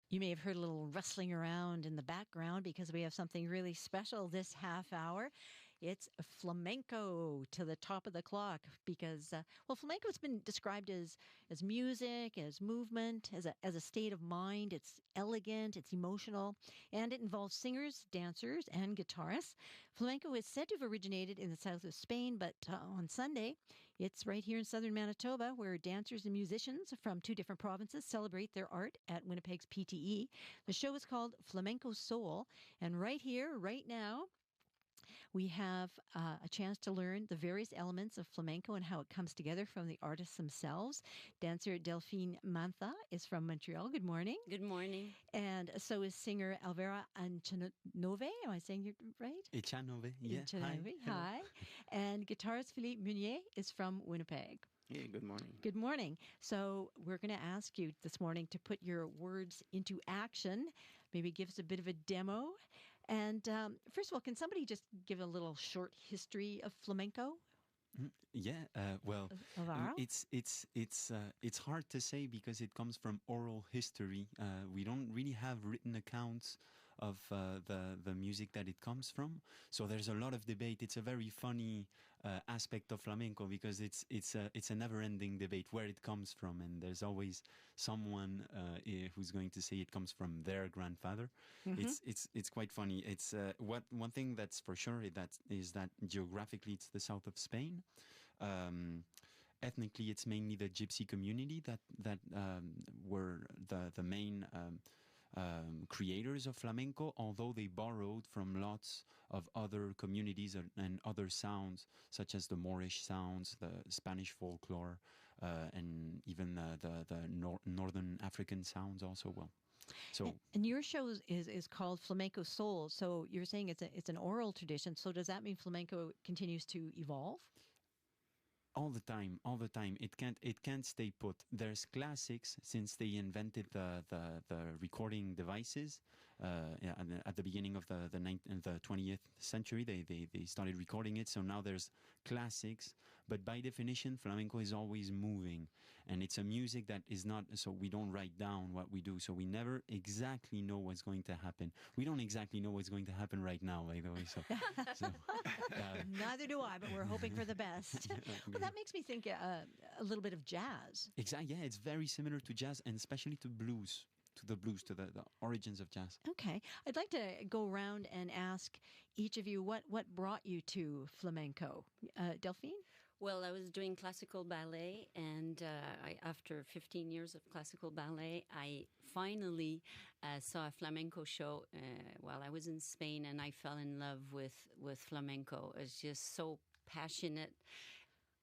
You may have heard a little rustling around in the background because we have something really special this half hour. It's flamenco to the top of the clock because, flamenco has been described as music, as movement, as a state of mind. It's elegant, it's emotional, and it involves singers, dancers, and guitarists. Flamenco is said to have originated in the south of Spain, but on Sunday, it's right here in southern Manitoba where dancers and musicians from two different provinces celebrate their art at Winnipeg's PTE. The show is called Flamenco Soul, and right here, right now, we have a chance to learn the various elements of flamenco and how it comes together from the artists themselves. Dancer Delphine Mantha is from Montreal. Good morning. Good morning. And so is singer Alvera Anchanove. Am I saying it right? Echanove, yeah. Echanove, hi. And guitarist Philippe Meunier is from Winnipeg. Hey, good morning. Good morning. So we're going to ask you this morning to put your words into action. Maybe give us a bit of a demo. And first of all, can somebody just give a little short history of flamenco? Yeah, it's hard to say because it comes from oral history. We don't really have written accounts of the music that it comes from. So there's a lot of debate. It's a very funny aspect of flamenco because it's a never-ending debate where it comes from, and there's always someone who's going to say it comes from their grandfather. Mm-hmm. It's quite funny. It's one thing that's for sure is that geographically it's the south of Spain. Ethnically, it's mainly the Gypsy community that were the main creators of flamenco, although they borrowed from lots of other communities and other sounds, such as the Moorish sounds, the Spanish folklore, and even the Northern African sounds also. Well, so and your show is called Flamenco Soul. So you're saying it's an oral tradition. So does that mean flamenco continues to evolve? All the time. It can't stay put. There's classics since they invented the recording devices. At the beginning of the 20th century, they started recording it. So now there's classics. But by definition, flamenco is always moving, and it's a music that is not. So we don't write down what we do. So we never exactly know what's going to happen. We don't exactly know what's going to happen right now, by the way. So neither do I. But we're hoping for the best. Well, that makes me think a little bit of jazz. Exactly, yeah, it's very similar to jazz and especially to blues, to the origins of jazz. Okay, I'd like to go around and ask each of you what brought you to flamenco. Delphine? Well, I was doing classical ballet, and after 15 years of classical ballet, I finally saw a flamenco show while I was in Spain, and I fell in love with flamenco. It's just so passionate.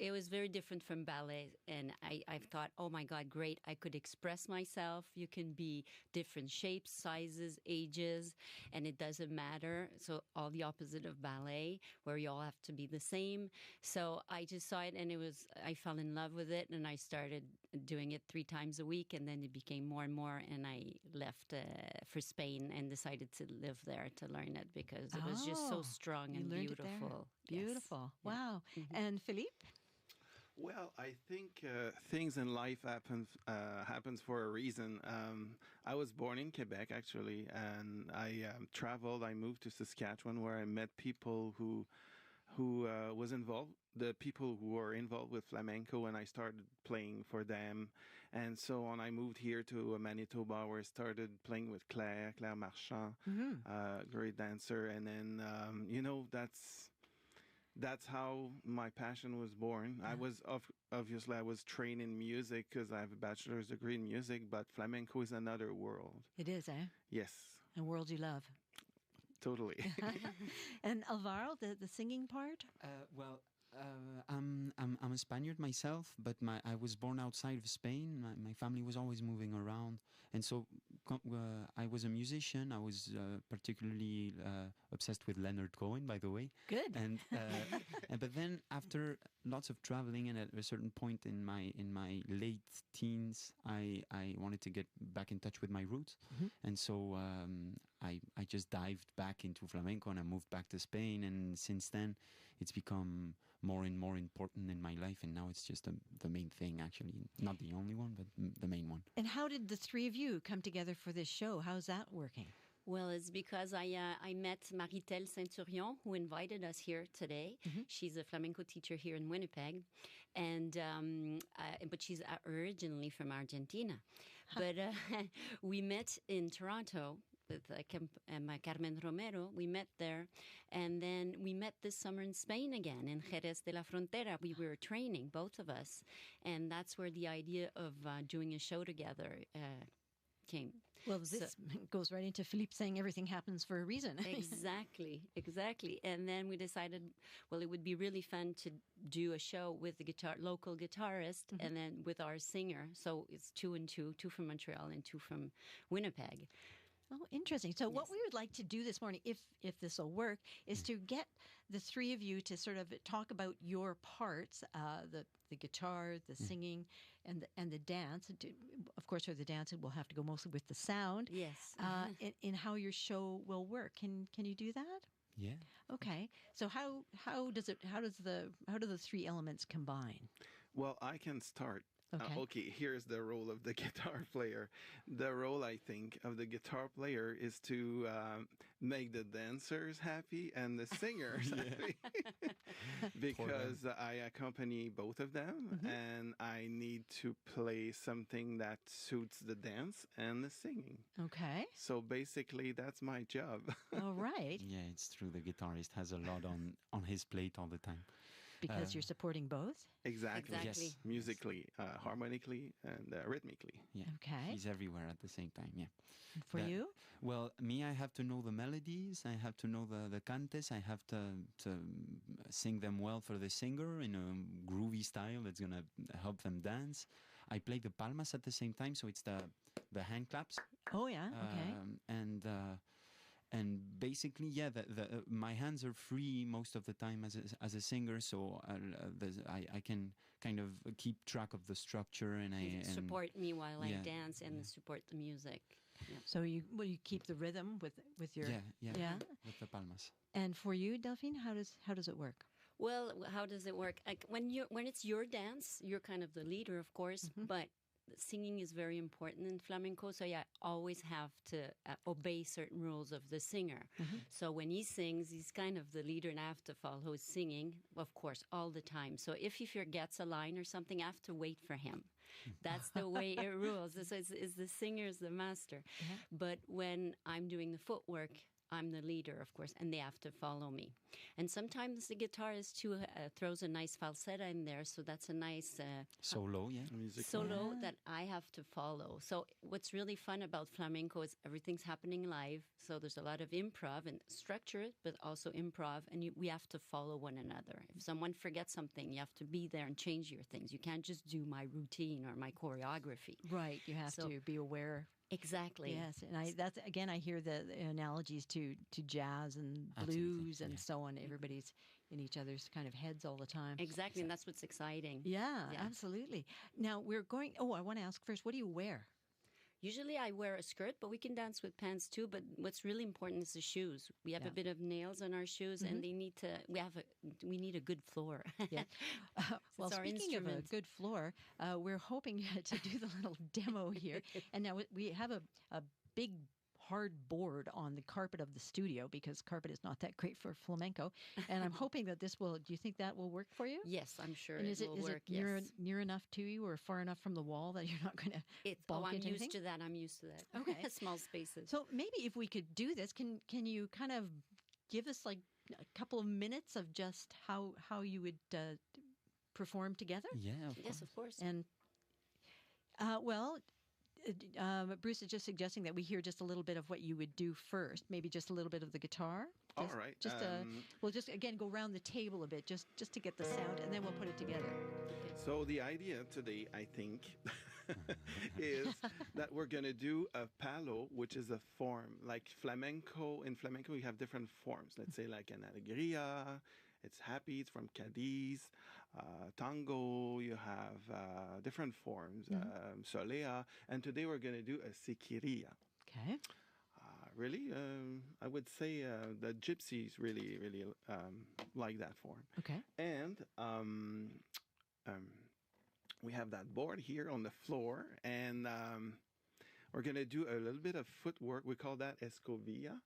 It was very different from ballet, and I thought, oh my God, great, I could express myself. You can be different shapes, sizes, ages, and it doesn't matter. So all the opposite of ballet, where you all have to be the same. So I just saw it, and I fell in love with it, and I started doing it 3 times a week, and then it became more and more, and I left for Spain and decided to live there to learn it because it was just so strong and beautiful. Beautiful. Yes. Wow. Yeah. Mm-hmm. And Philippe? Well, I think things in life happens for a reason. I was born in Quebec, actually, and I traveled. I moved to Saskatchewan, where I met people who was involved. The people who were involved with flamenco, and I started playing for them, and so on. I moved here to Manitoba, where I started playing with Claire Marchand, great dancer, and then that's how my passion was born. I was obviously I was trained in music because I have a bachelor's degree in music, but flamenco is another world. It is, eh? Yes. A world you love. Totally. And Alvaro, the singing part? I'm a Spaniard myself, but I was born outside of Spain. My family was always moving around, and so I was a musician. I was particularly obsessed with Leonard Cohen, by the way. Good. But then after lots of traveling, and at a certain point in my late teens, I wanted to get back in touch with my roots, and so I just dived back into flamenco, and I moved back to Spain, and since then it's become more and more important in my life, and now it's just the main thing, actually. Not the only one, but the main one. And how did the three of you come together for this show? How's that working? Well, it's because I met Maritel Saint-Turion, who invited us here today. She's a flamenco teacher here in Winnipeg, and but she's originally from Argentina. But we met in Toronto with Carmen Romero. We met there, and then we met this summer in Spain again, in Jerez de la Frontera. We were training, both of us, and that's where the idea of doing a show together came. Well, this goes right into Philippe saying everything happens for a reason. Exactly. And then we decided, well, it would be really fun to do a show with the local guitarist, and then with our singer. So it's 2 and 2 from Montreal and 2 from Winnipeg. Oh, interesting. So what we would like to do this morning, if this will work, is to get the three of you to sort of talk about your parts, the guitar, the singing, and the dance. Of course, for the dance, it will have to go mostly with the sound. Yes. In how your show will work. Can you do that? Yeah. Okay. So how do the three elements combine? Well, I can start. Okay. Here's the role of the guitar player. The role, I think, of the guitar player is to make the dancers happy and the singers happy. Because I accompany both of them, and I need to play something that suits the dance and the singing. Okay. So basically, that's my job. All right. Yeah, it's true. The guitarist has a lot on his plate all the time. Because you're supporting both? Exactly. Yes. Musically, harmonically, and rhythmically. Yeah. Okay. He's everywhere at the same time. Yeah. For you? Well, me, I have to know the melodies. I have to know the cantes. I have to sing them well for the singer in a groovy style that's gonna help them dance. I play the palmas at the same time, so it's the hand claps. Oh yeah. Okay. And basically, yeah, my hands are free most of the time as a singer, so I can kind of keep track of the structure, and support me while I dance and support the music. Yeah. So you keep the rhythm with your with the palmas. And for you, Delphine, how does it work? Well, how does it work? Like when it's your dance, you're kind of the leader, of course, but singing is very important in flamenco, so I always have to obey certain rules of the singer. So when he sings, he's kind of the leader, and I have to follow his singing, of course, all the time. So if he forgets a line or something, I have to wait for him. That's the way it rules. So it's the singer is the master. But when I'm doing the footwork, I'm the leader, of course, and they have to follow me. And sometimes the guitarist too throws a nice falsetto in there, so that's a nice solo, solo that I have to follow. So what's really fun about flamenco is everything's happening live, so there's a lot of improv and structure, but also improv, and we have to follow one another. If someone forgets something, you have to be there and change your things. You can't just do my routine or my choreography. Right, you have to be aware. Exactly. Yes, and I hear the analogies to jazz and blues and so on. Everybody's in each other's kind of heads all the time. Exactly, and that's what's exciting. Yeah, absolutely. Now I want to ask first, what do you wear? Usually I wear a skirt, but we can dance with pants too. But what's really important is the shoes. We have a bit of nails on our shoes, and we need a good floor. Yeah. Well, speaking of a good floor, we're hoping to do the little demo here. And now we have a big hard board on the carpet of the studio, because carpet is not that great for flamenco. And I'm hoping that do you think that will work for you? Yes, I'm sure and it will work. Is it near enough to you or far enough from the wall that you're not going to bonk into anything? I'm used to that. Okay. Small spaces. So maybe if we could do this, can you kind of give us like a couple of minutes of just how you would perform together? Yeah, yes, of course. And Bruce is just suggesting that we hear just a little bit of what you would do first, maybe just a little bit of the guitar. All right. We'll just again go around the table a bit, just to get the sound, and then we'll put it together. So the idea today, I think, is that we're going to do a palo, which is a form. Like flamenco, in flamenco, we have different forms. Let's say like an alegría, it's happy, it's from Cadiz. Tango, you have different forms, solea. And today we're going to do a siquería. Okay. really. I would say the gypsies really, really like that form. Okay. And um, we have that board here on the floor, and we're going to do a little bit of footwork. We call that escovilla,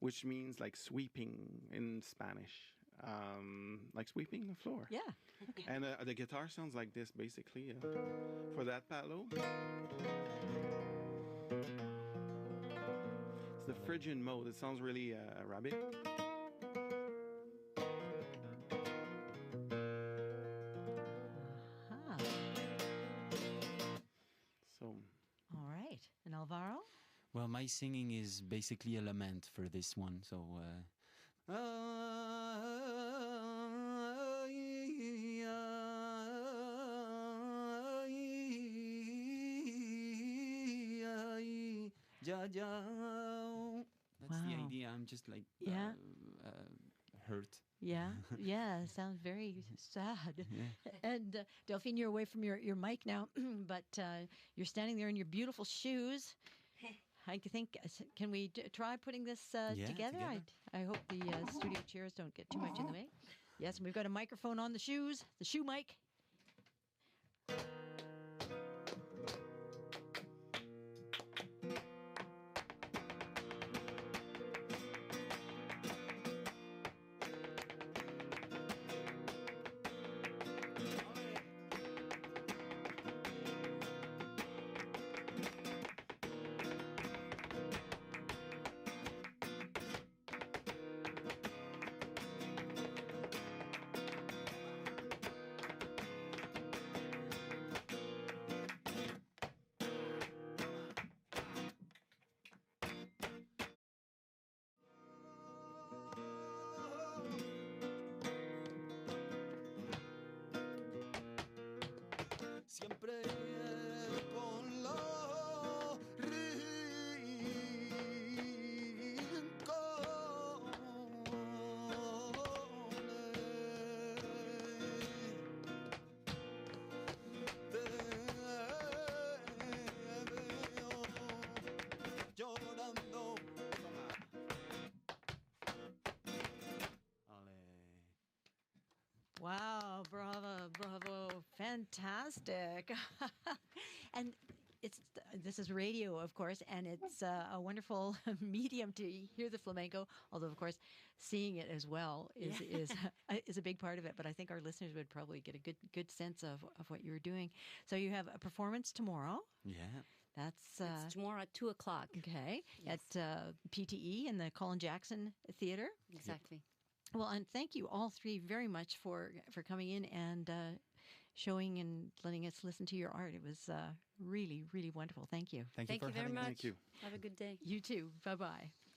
which means like sweeping in Spanish, like sweeping the floor. Yeah. Okay. And the guitar sounds like this, basically. For that palo, it's the Phrygian mode. It sounds really Arabic. Ah. So, All right. And Alvaro? Well, my singing is basically a lament for this one. So. That's the Wow. idea. I'm just like Yeah. hurt. Yeah. Yeah. Sounds very sad. Yeah. And Delphine, you're away from your mic now, but you're standing there in your beautiful shoes. I think, can we try putting this Yeah, together? together. I hope the studio chairs don't get too much in the way. Yes, and we've got a microphone on the shoes, the shoe mic. Siempre por los rincones llorando. Wow, bravo, bravo, fantastic. And this is radio, of course, and it's a wonderful medium to hear the flamenco, although, of course, seeing it as well is a big part of it. But I think our listeners would probably get a good sense of what you're doing. So you have a performance tomorrow. Yeah. That's It's tomorrow at 2:00. okay, Yes. at PTE in the Colin Jackson Theatre. Exactly. Well, and thank you all three very much for coming in and showing and letting us listen to your art. It was really, really wonderful. Thank you. Thank you Thank for you very having me. much. thank you. Have a good day. You too. Bye-bye.